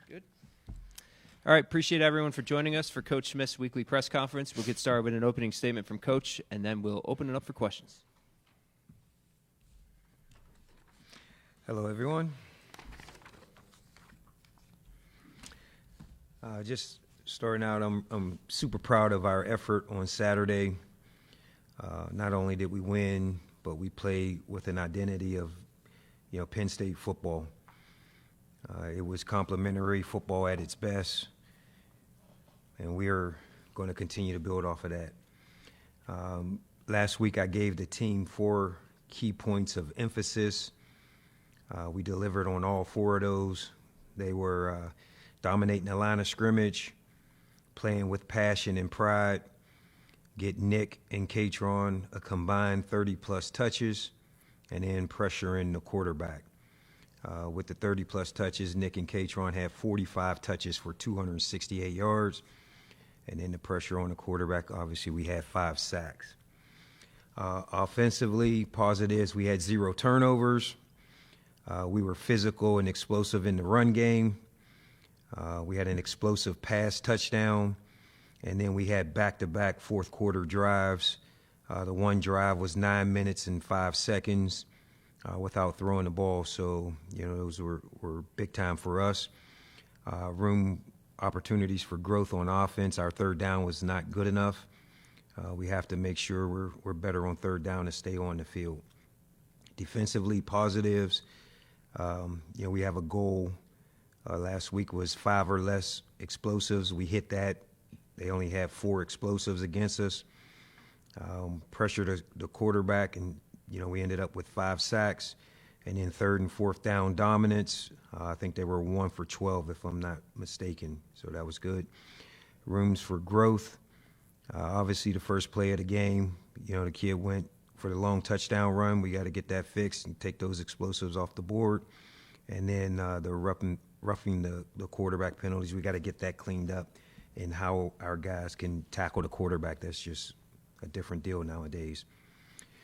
Good. All right, appreciate everyone for joining us for Coach Smith's weekly press conference. We'll get started with an opening statement from Coach, and then we'll open it up for questions. Hello, everyone. Just starting out, I'm super proud of our effort on Saturday. Not only did we win, but we played with an identity of, Penn State football. It was complimentary football at its best, and we're going to continue to build off of that. Last week, I gave the team 4 key points of emphasis. We delivered on all 4 of those. They were dominating the line of scrimmage, playing with passion and pride, get Nick and Katron a combined 30-plus touches, and then pressuring the quarterback. With the 30-plus touches, Nick and Katron had 45 touches for 268 yards. And then the pressure on the quarterback, obviously, we had 5 sacks. Offensively, positives, we had 0 turnovers. We were physical and explosive in the run game. We had an explosive pass touchdown. And then we had back-to-back fourth-quarter drives. The one drive was 9 minutes and 5 seconds. Without throwing the ball. So, those were big time for us. Room opportunities for growth on offense. Our third down was not good enough. We have to make sure we're better on third down to stay on the field. Defensively, positives. We have a goal. Last week was 5 or less explosives. We hit that. They only had 4 explosives against us. Pressure the quarterback, and we ended up with 5 sacks, and then third and fourth down dominance. I think they were 1 for 12, if I'm not mistaken, so that was good. Rooms for growth. Obviously, the first play of the game, the kid went for the long touchdown run. We got to get that fixed and take those explosives off the board. And then the roughing the quarterback penalties, we got to get that cleaned up, and how our guys can tackle the quarterback. That's just a different deal nowadays.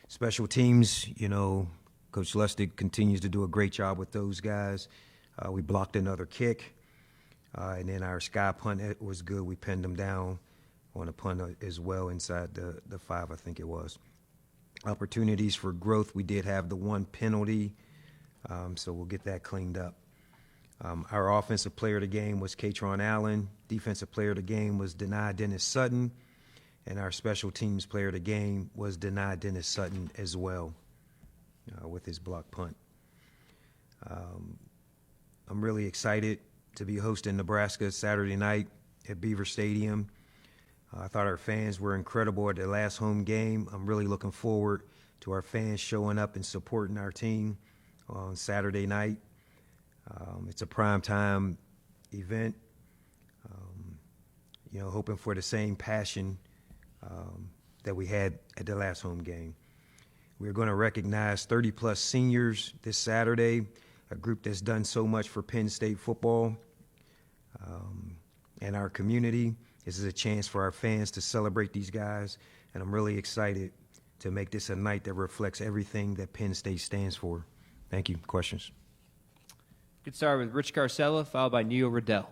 Special teams, Coach Lustig continues to do a great job with those guys. We blocked another kick, and then our sky punt was good. We pinned them down on a punt as well inside the 5, I think it was. Opportunities for growth, we did have the 1 penalty, so we'll get that cleaned up. Our offensive player of the game was Katron Allen. Defensive player of the game was Deni Dennis Sutton. And our special teams player of the game was Deni Dennis Sutton as well, with his block punt. I'm really excited to be hosting Nebraska Saturday night at Beaver Stadium. I thought our fans were incredible at their last home game. I'm really looking forward to our fans showing up and supporting our team on Saturday night. It's a primetime event, hoping for the same passion that we had at the last home game. We're going to recognize 30-plus seniors this Saturday, a group that's done so much for Penn State football and our community. This is a chance for our fans to celebrate these guys, and I'm really excited to make this a night that reflects everything that Penn State stands for. Thank you. Questions? Good start with Rich Garcella, followed by Neil Riddell.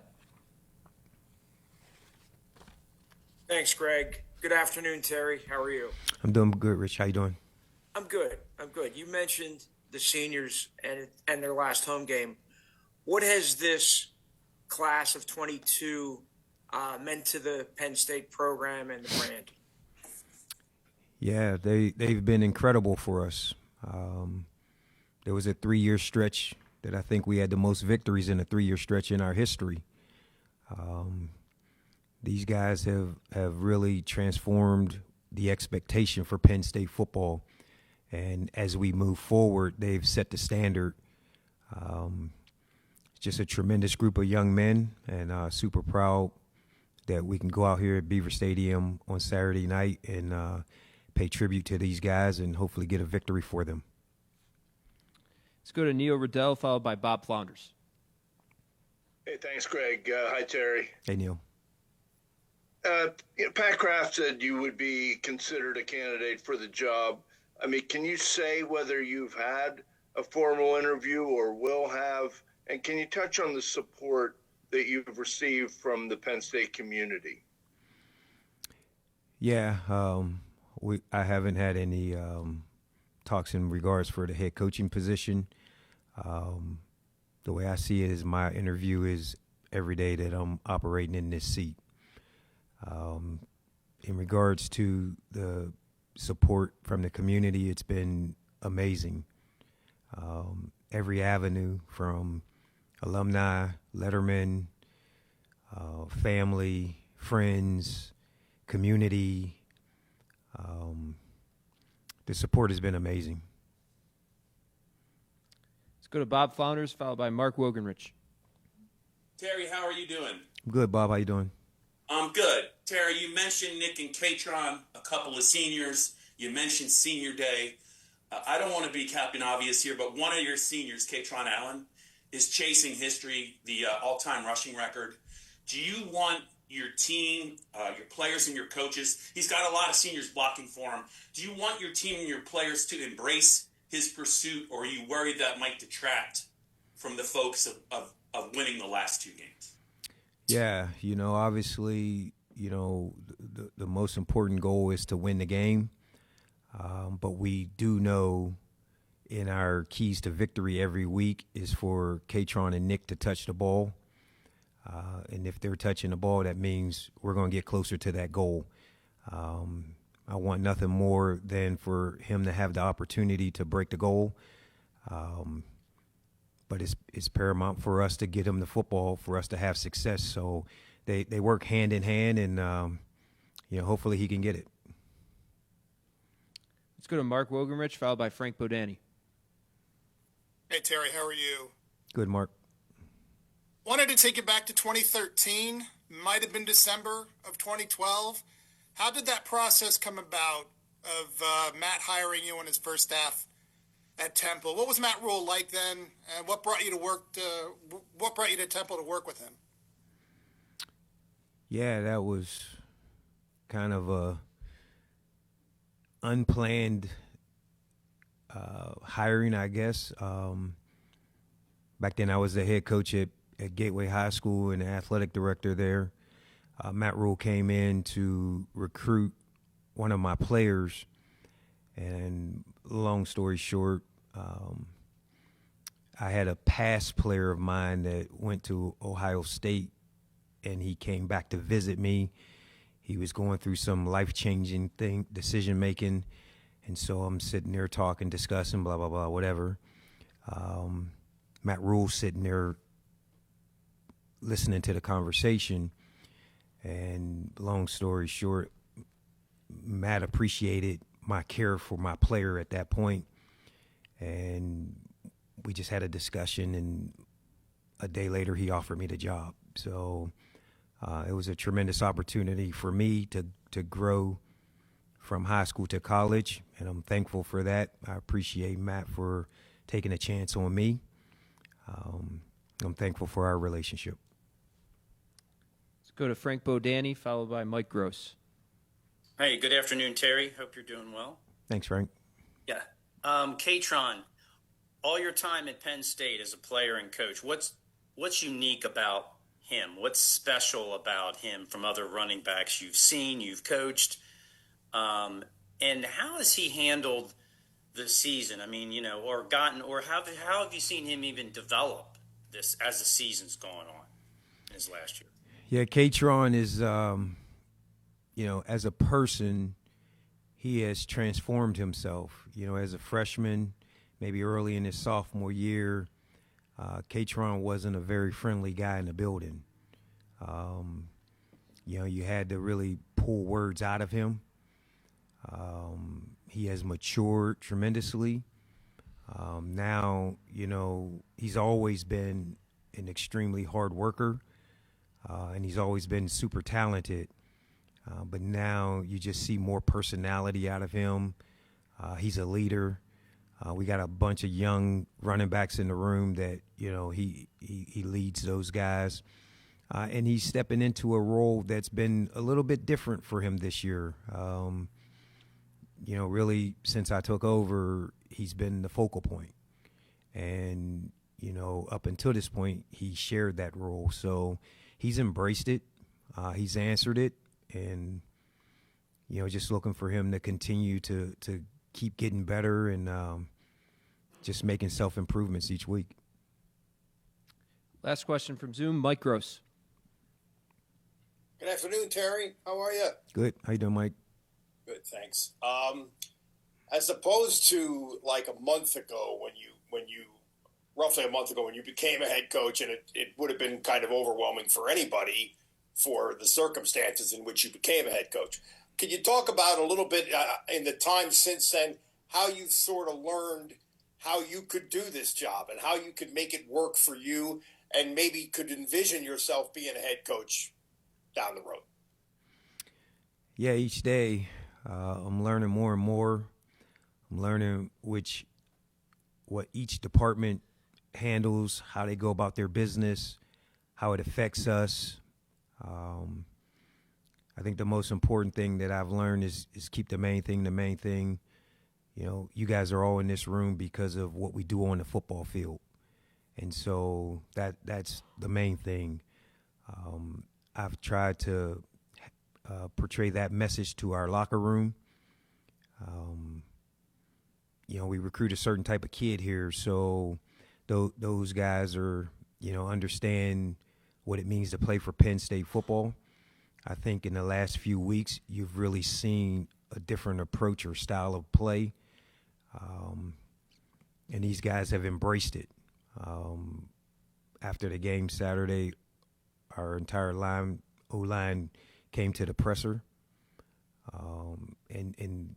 Thanks, Greg. Good afternoon, Terry. How are you? I'm doing good, Rich. How you doing? I'm good. You mentioned the seniors and their last home game. What has this class of 22 meant to the Penn State program and the brand? Yeah, they've been incredible for us. There was a 3-year stretch that I think we had the most victories in a 3-year stretch in our history. These guys have really transformed the expectation for Penn State football. And as we move forward, they've set the standard. It's just a tremendous group of young men, and super proud that we can go out here at Beaver Stadium on Saturday night and pay tribute to these guys and hopefully get a victory for them. Let's go to Neil Riddell, followed by Bob Flounders. Hey, thanks, Greg. Hi, Terry. Hey, Neil. Pat Kraft said you would be considered a candidate for the job. I mean, can you say whether you've had a formal interview or will have? And can you touch on the support that you've received from the Penn State community? Yeah, I haven't had any talks in regards for the head coaching position. The way I see it is my interview is every day that I'm operating in this seat. In regards to the support from the community, it's been amazing. Every avenue from alumni, lettermen, family, friends, community. The support has been amazing. Let's go to Bob Flounders, followed by Mark Wogenrich. Terry, how are you doing? Good, Bob. How you doing? I'm good. Terry, you mentioned Nick and Katron, a couple of seniors. You mentioned Senior Day. I don't want to be Captain Obvious here, but one of your seniors, Katron Allen, is chasing history, the all-time rushing record. Do you want your team, your players and your coaches, he's got a lot of seniors blocking for him. Do you want your team and your players to embrace his pursuit, or are you worried that might detract from the focus of winning the last two games? Yeah, obviously, the most important goal is to win the game. But we do know in our keys to victory every week is for Katron and Nick to touch the ball. And if they're touching the ball, that means we're going to get closer to that goal. I want nothing more than for him to have the opportunity to break the goal. But it's paramount for us to get him the football for us to have success. So they work hand in hand, and hopefully he can get it. Let's go to Mark Wogenrich, followed by Frank Bodani. Hey, Terry, how are you? Good, Mark. Wanted to take it back to 2013. Might have been December of 2012. How did that process come about of Matt hiring you on his first staff at Temple? What was Matt Rule like then, and what brought you to Temple to work with him? Yeah, that was kind of a unplanned hiring, I guess. Back then, I was the head coach at Gateway High School and the athletic director there. Matt Rule came in to recruit one of my players, and long story short, I had a past player of mine that went to Ohio State, and he came back to visit me. He was going through some life-changing decision-making, and so I'm sitting there talking, discussing, blah, blah, blah, whatever. Matt Rule sitting there listening to the conversation, and long story short, Matt appreciated my care for my player at that point, and we just had a discussion, and a day later he offered me the job. So it was a tremendous opportunity for me to grow from high school to college, and I'm thankful for that. I appreciate Matt for taking a chance on me. I'm thankful for our relationship. Let's go to Frank Bodani, followed by Mike Gross. Hey, good afternoon, Terry. Hope you're doing well. Thanks, Frank. Yeah. Katron, all your time at Penn State as a player and coach, what's unique about him? What's special about him from other running backs you've seen, you've coached? And how has he handled the season? I mean, or how have you seen him even develop this as the season's gone on in his last year? Yeah, Katron is, as a person, he has transformed himself. As a freshman, maybe early in his sophomore year, Katron wasn't a very friendly guy in the building. You had to really pull words out of him. He has matured tremendously. Now, he's always been an extremely hard worker, and he's always been super talented. But now you just see more personality out of him. He's a leader. We got a bunch of young running backs in the room that, he leads those guys. And he's stepping into a role that's been a little bit different for him this year. Really, since I took over, he's been the focal point. And, up until this point, he shared that role. So he's embraced it. He's answered it. And, just looking for him to continue to keep getting better and just making self-improvements each week. Last question from Zoom, Mike Gross. Good afternoon, Terry. How are you? Good. How you doing, Mike? Good, thanks. As opposed to like a month ago roughly a month ago when you became a head coach, and it would have been kind of overwhelming for anybody for the circumstances in which you became a head coach. Can you talk about a little bit in the time since then, how you've sort of learned how you could do this job and how you could make it work for you and maybe could envision yourself being a head coach down the road? Yeah, each day I'm learning more and more. I'm learning what each department handles, how they go about their business, how it affects us. I think the most important thing that I've learned is keep the main thing the main thing. You guys are all in this room because of what we do on the football field. And so that's the main thing. I've tried to portray that message to our locker room. We recruit a certain type of kid here, so those guys are, understand what it means to play for Penn State football. I think in the last few weeks, you've really seen a different approach or style of play, and these guys have embraced it. After the game Saturday, our entire O-line came to the presser, and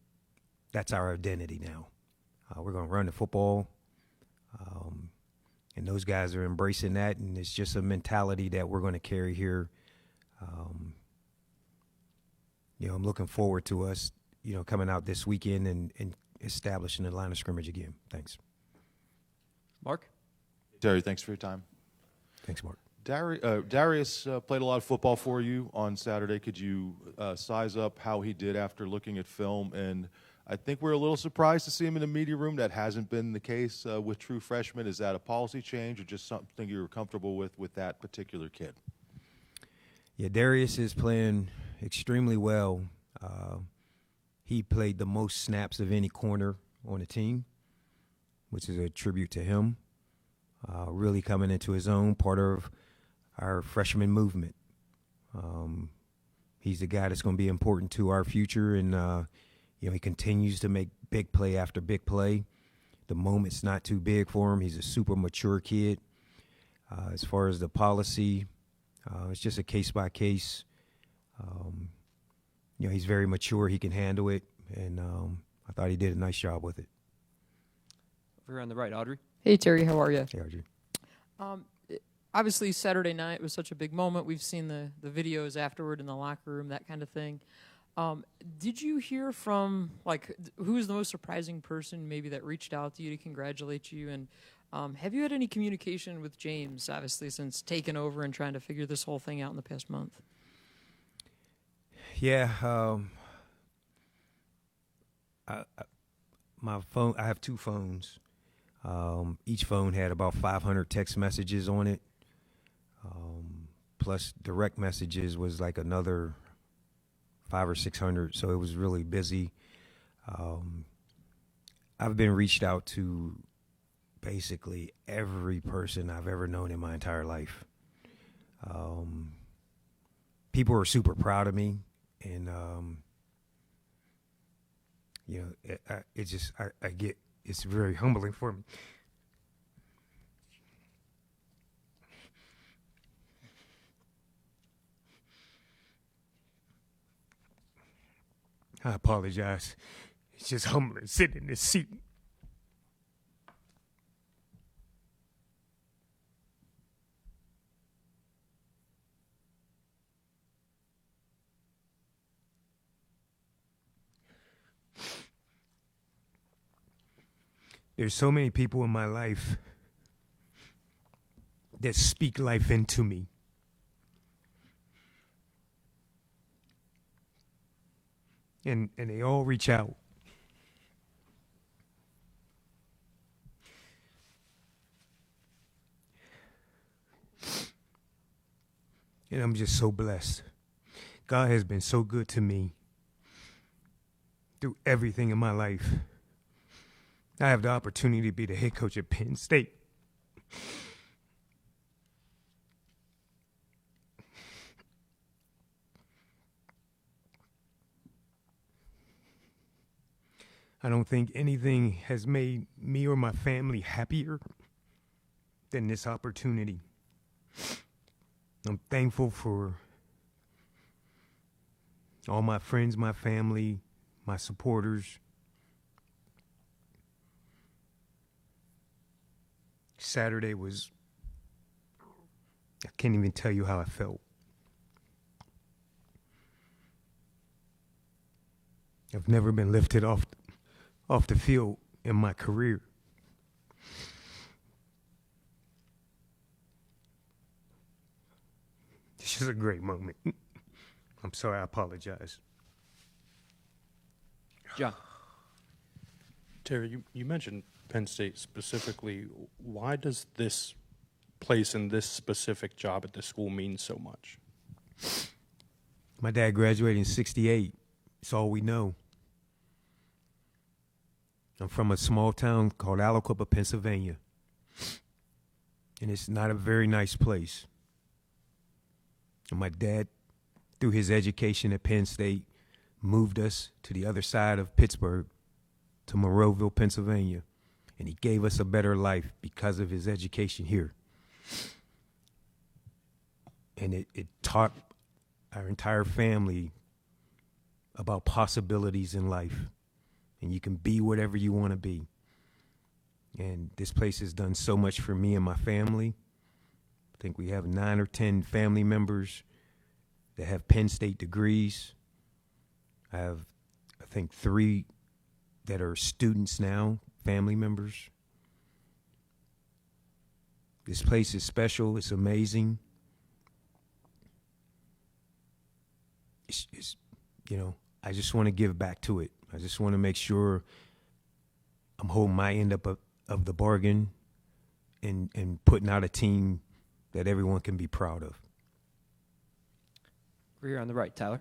that's our identity now. We're going to run the football, and those guys are embracing that, and it's just a mentality that we're going to carry here. I'm looking forward to us, coming out this weekend and establishing the line of scrimmage again. Thanks. Mark? Terry, thanks for your time. Thanks, Mark. Darius played a lot of football for you on Saturday. Could you size up how he did after looking at film? And I think we're a little surprised to see him in the media room. That hasn't been the case with true freshmen. Is that a policy change or just something you were comfortable with that particular kid? Yeah, Darius is playing extremely well. He played the most snaps of any corner on the team, which is a tribute to him. Really coming into his own, part of our freshman movement. He's the guy that's going to be important to our future, and he continues to make big play after big play. The moment's not too big for him. He's a super mature kid. As far as the policy, it's just a case by case. He's very mature. He can handle it, and I thought he did a nice job with it. Over here on the right, Audrey. Hey, Terry, how are you? Hey, Audrey. Obviously, Saturday night was such a big moment. We've seen the videos afterward in the locker room, that kind of thing. Did you hear from, who was the most surprising person maybe that reached out to you to congratulate you? And have you had any communication with James, obviously, since taking over and trying to figure this whole thing out in the past month? Yeah. My phone, I have two phones. Each phone had about 500 text messages on it. Plus direct messages was like another 500 or 600. So it was really busy. I've been reached out to basically every person I've ever known in my entire life. People are super proud of me, and it's very humbling for me. I apologize. It's just humbling sitting in this seat. There's so many people in my life that speak life into me. And they all reach out. And I'm just so blessed. God has been so good to me through everything in my life. I have the opportunity to be the head coach at Penn State. I don't think anything has made me or my family happier than this opportunity. I'm thankful for all my friends, my family, my supporters. Saturday was, I can't even tell you how I felt. I've never been lifted off the field in my career. This is a great moment. I'm sorry, I apologize. John. Terry, you mentioned Penn State specifically. Why does this place and this specific job at this school mean so much? My dad graduated in '68. It's all we know. I'm from a small town called Aliquippa, Pennsylvania. And it's not a very nice place. And my dad, through his education at Penn State, moved us to the other side of Pittsburgh, to Monroeville, Pennsylvania. And he gave us a better life because of his education here. And it taught our entire family about possibilities in life. And you can be whatever you want to be. And this place has done so much for me and my family. I think we have 9 or 10 family members that have Penn State degrees. I have, I think, 3 that are students now, family members. This place is special. It's amazing. It's I just want to give back to it. I just want to make sure I'm holding my end up of the bargain and putting out a team that everyone can be proud of. We're here on the right, Tyler.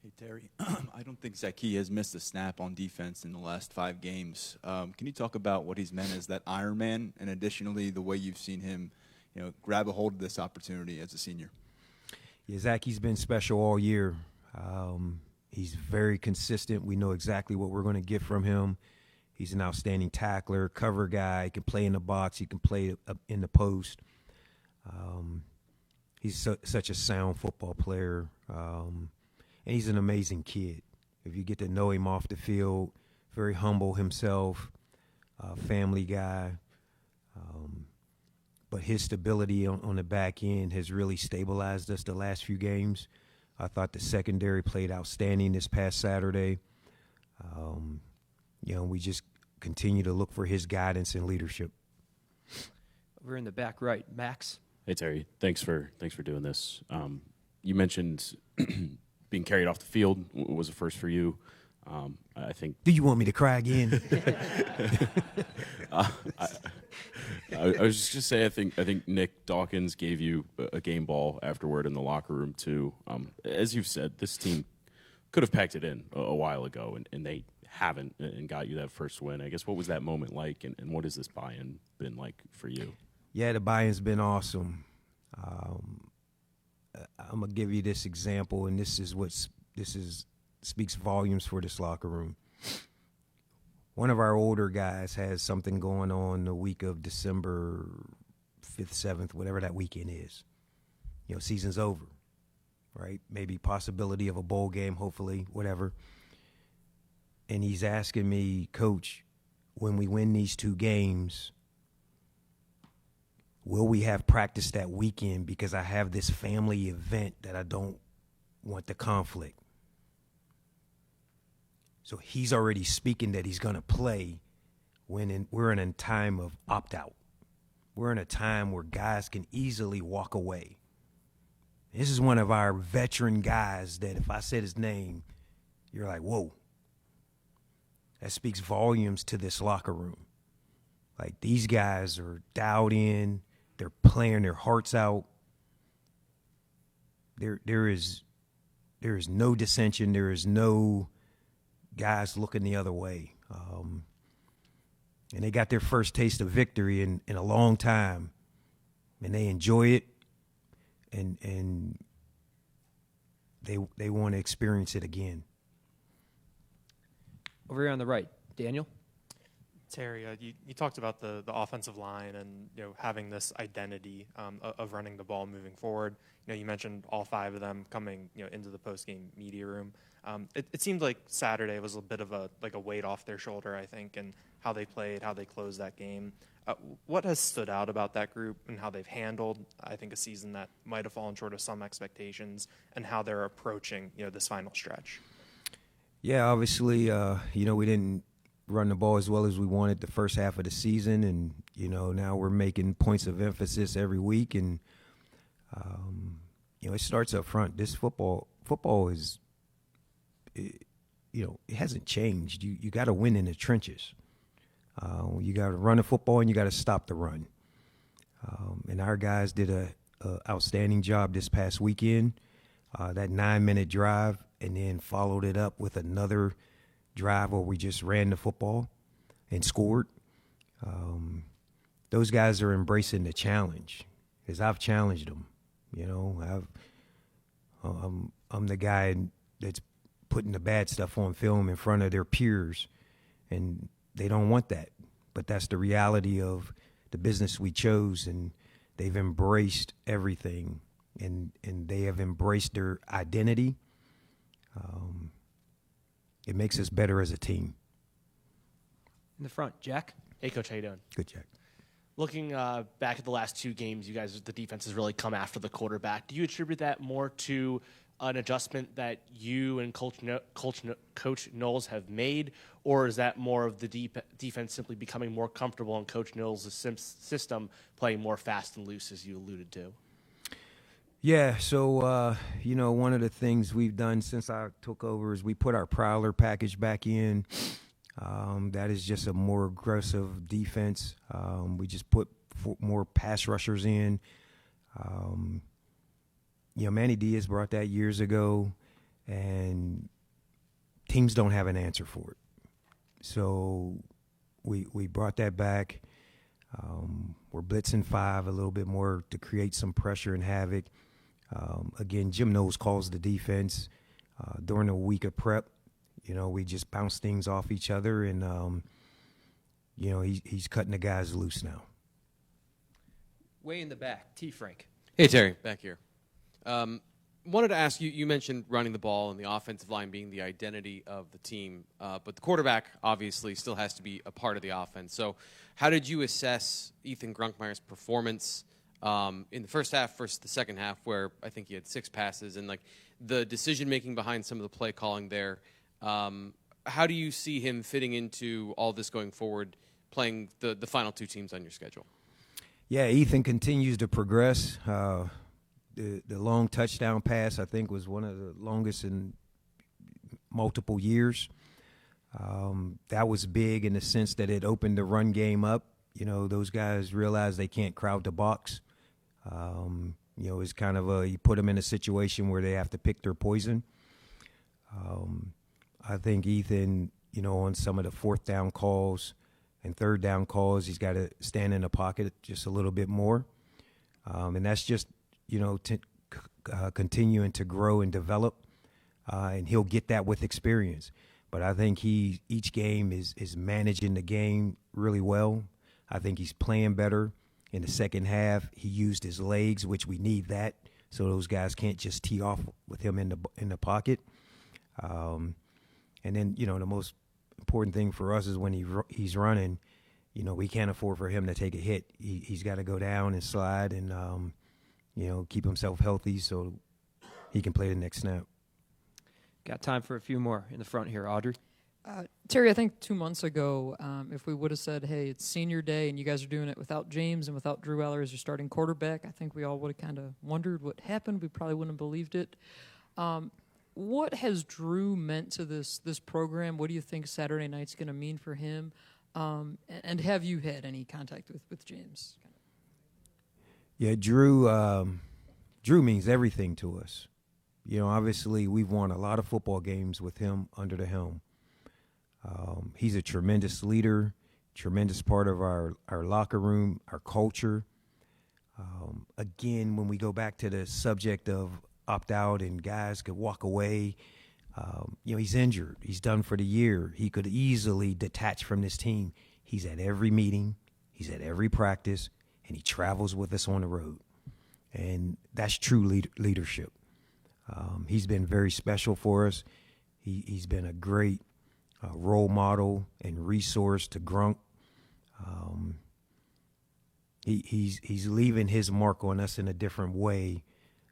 Hey, Terry. I don't think Zaki has missed a snap on defense in the last 5 games. Can you talk about what he's meant as that Iron Man, and additionally the way you've seen him, grab a hold of this opportunity as a senior? Yeah, Zaki's been special all year. He's very consistent. We know exactly what we're going to get from him. He's an outstanding tackler, cover guy. He can play in the box. He can play in the post. He's such a sound football player. And he's an amazing kid. If you get to know him off the field, very humble himself, family guy. But his stability on the back end has really stabilized us the last few games. I thought the secondary played outstanding this past Saturday. We just continue to look for his guidance and leadership. We're in the back right. Max? Hey, Terry. Thanks for doing this. You mentioned being carried off the field was a first for you. I think. Do you want me to cry again? I was just gonna say I think Nick Dawkins gave you a game ball afterward in the locker room too. As you've said, this team could have packed it in a while ago, and they haven't, and got you that first win. I guess what was that moment like, and what has this buy-in been like for you? Yeah, the buy-in's been awesome. I'm gonna give you this example, and this speaks volumes for this locker room. One of our older guys has something going on the week of December 5th, 7th, whatever that weekend is. Season's over, right? Maybe possibility of a bowl game, hopefully, whatever. And he's asking me, Coach, when we win these 2 games, will we have practice that weekend? Because I have this family event that I don't want the conflict. So he's already speaking that he's going to play when we're in a time of opt-out. We're in a time where guys can easily walk away. This is one of our veteran guys that if I said his name, you're like, whoa. That speaks volumes to this locker room. Like, these guys are dialed in. They're playing their hearts out. there is no dissension. There is no guys looking the other way. And they got their first taste of victory in a long time, and they enjoy it, and they want to experience it again. Over here on the right, Daniel. Terry, you talked about the offensive line and having this identity of running the ball moving forward. You mentioned all 5 of them coming into the post-game media room. It seemed like Saturday was a bit of a weight off their shoulder, I think, and how they played, how they closed that game. What has stood out about that group and how they've handled, I think, a season that might have fallen short of some expectations, and how they're approaching this final stretch? Yeah, obviously, we didn't run the ball as well as we wanted the first half of the season, and now we're making points of emphasis every week, and it starts up front. This football is, it hasn't changed. You got to win in the trenches. You got to run the football and you got to stop the run. And our guys did a outstanding job this past weekend. That 9-minute drive, and then followed it up with another drive where we just ran the football and scored. Those guys are embracing the challenge, because I've challenged them. I'm the guy that's putting the bad stuff on film in front of their peers, and they don't want that. But that's the reality of the business we chose, and they've embraced everything, and they have embraced their identity. It makes us better as a team. In the front, Jack. Hey, Coach, how you doing? Good, Jack. Looking back at the last 2 games, you guys, the defense has really come after the quarterback. Do you attribute that more to an adjustment that you and Coach Knowles have made, or is that more of the defense simply becoming more comfortable in Coach Knowles' system, playing more fast and loose, as you alluded to? Yeah, so, one of the things we've done since I took over is we put our Prowler package back in. That is just a more aggressive defense. We just put more pass rushers in. Manny Diaz brought that years ago, and teams don't have an answer for it. So we brought that back. We're blitzing 5 a little bit more to create some pressure and havoc. Again, Jim Knowles calls the defense. During a week of prep, we just bounce things off each other, and, he's cutting the guys loose now. Way in the back, T. Frank. Hey, Terry, back here. Wanted to ask you, you mentioned running the ball and the offensive line being the identity of the team, but the quarterback obviously still has to be a part of the offense. So how did you assess Ethan Grunkmeyer's performance in the first half versus the second half, where I think he had 6 passes, and the decision-making behind some of the play calling there? How do you see him fitting into all this going forward, playing the final 2 teams on your schedule? Yeah, Ethan continues to progress. The long touchdown pass, I think, was one of the longest in multiple years. That was big in the sense that it opened the run game up. Those guys realize they can't crowd the box. It's kind of you put them in a situation where they have to pick their poison. I think Ethan, on some of the 4th down calls and 3rd down calls, he's got to stand in the pocket just a little bit more. And that's just, continuing to grow and develop. And he'll get that with experience. But I think each game is managing the game really well. I think he's playing better. In the second half, he used his legs, which we need that, so those guys can't just tee off with him in the pocket. And then, the most important thing for us is when he's running, we can't afford for him to take a hit. He's got to go down and slide and, keep himself healthy so he can play the next snap. Got time for a few more in the front here. Audrey? Terry, I think 2 months ago, if we would have said, hey, it's senior day and you guys are doing it without James and without Drew Eller as your starting quarterback, I think we all would have kind of wondered what happened. We probably wouldn't have believed it. What has Drew meant to this program? What do you think Saturday night's going to mean for him? And have you had any contact with James? Yeah, Drew, Drew means everything to us. You know, obviously we've won a lot of football games with him under the helm. He's a tremendous leader, tremendous part of our locker room, our culture. Again, when we go back to the subject of opt-out and guys could walk away, you know, he's injured. He's done for the year. He could easily detach from this team. He's at every meeting. He's at every practice, and he travels with us on the road. And that's true leadership. He's been very special for us. He's been a great role model and resource to Grunk. He's leaving his mark on us in a different way,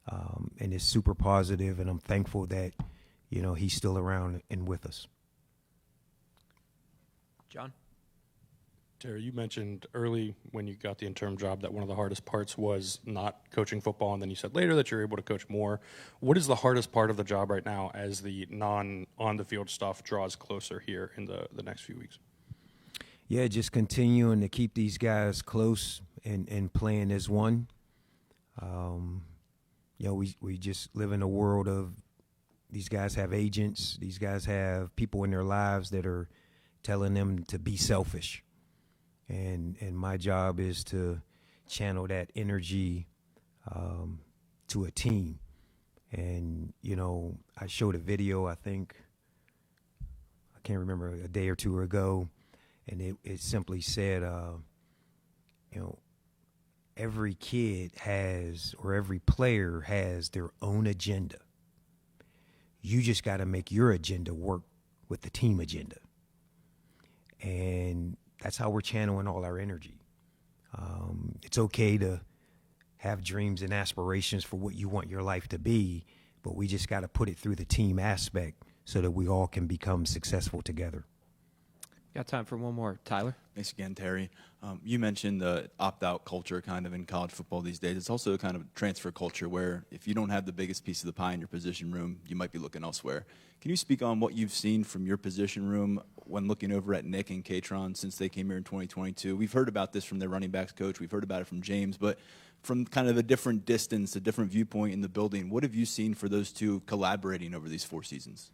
and it's super positive, and I'm thankful that, you know, he's still around and with us. John? Terry, you mentioned early when you got the interim job that one of the hardest parts was not coaching football, and then you said later that you're able to coach more. What is the hardest part of the job right now as the non-on-the-field stuff draws closer here in the next few weeks? Yeah, just continuing to keep these guys close and playing as one. You know, we just live in a world of these guys have agents. These guys have people in their lives that are telling them to be selfish. And my job is to channel that energy to a team. And, you know, I showed a video, I think, I can't remember, a day or two ago, and it simply said, you know, every kid has, or every player has their own agenda. You just got to make your agenda work with the team agenda. And that's how we're channeling all our energy. It's okay to have dreams and aspirations for what you want your life to be, but we just got to put it through the team aspect so that we all can become successful together. Got time for one more. Tyler? Thanks again, Terry. You mentioned the opt-out culture kind of in college football these days. It's also a kind of transfer culture where if you don't have the biggest piece of the pie in your position room, you might be looking elsewhere. Can you speak on what you've seen from your position room when looking over at Nick and Katron since they came here in 2022? We've heard about this from their running backs coach. We've heard about it from James. But from kind of a different distance, a different viewpoint in the building, what have you seen for those two collaborating over these 4 seasons?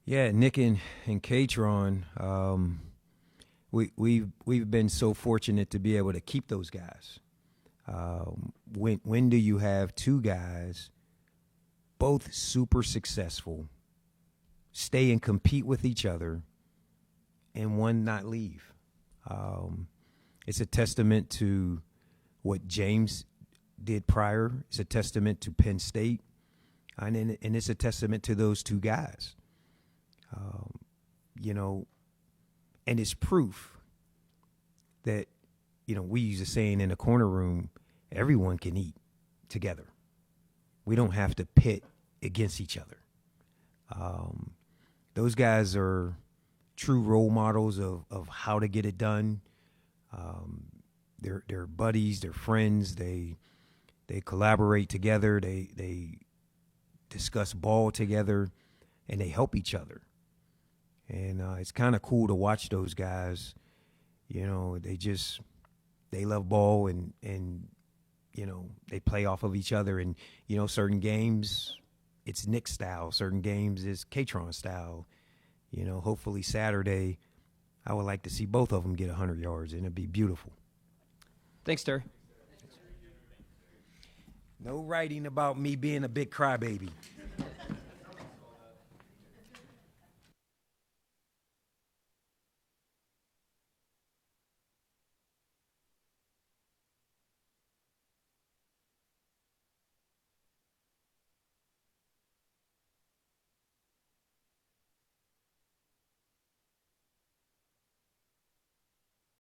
Yeah, Nick and Katron, we've been so fortunate to be able to keep those guys. When do you have 2 guys, both super successful, stay and compete with each other, and one not leave? It's a testament to what James did prior. It's a testament to Penn State, and it's a testament to those 2 guys. You know, and it's proof that, you know, we use a saying in the corner room, everyone can eat together. We don't have to pit against each other. Those guys are true role models of how to get it done. They're buddies, they're friends, they collaborate together, they discuss ball together, and they help each other. And it's kind of cool to watch those guys. You know, they love ball and you know, they play off of each other. And, you know, certain games, it's Nick style. Certain games is Katron style. You know, hopefully Saturday, I would like to see both of them get 100 yards, and it'd be beautiful. Thanks, Terry. No writing about me being a big crybaby.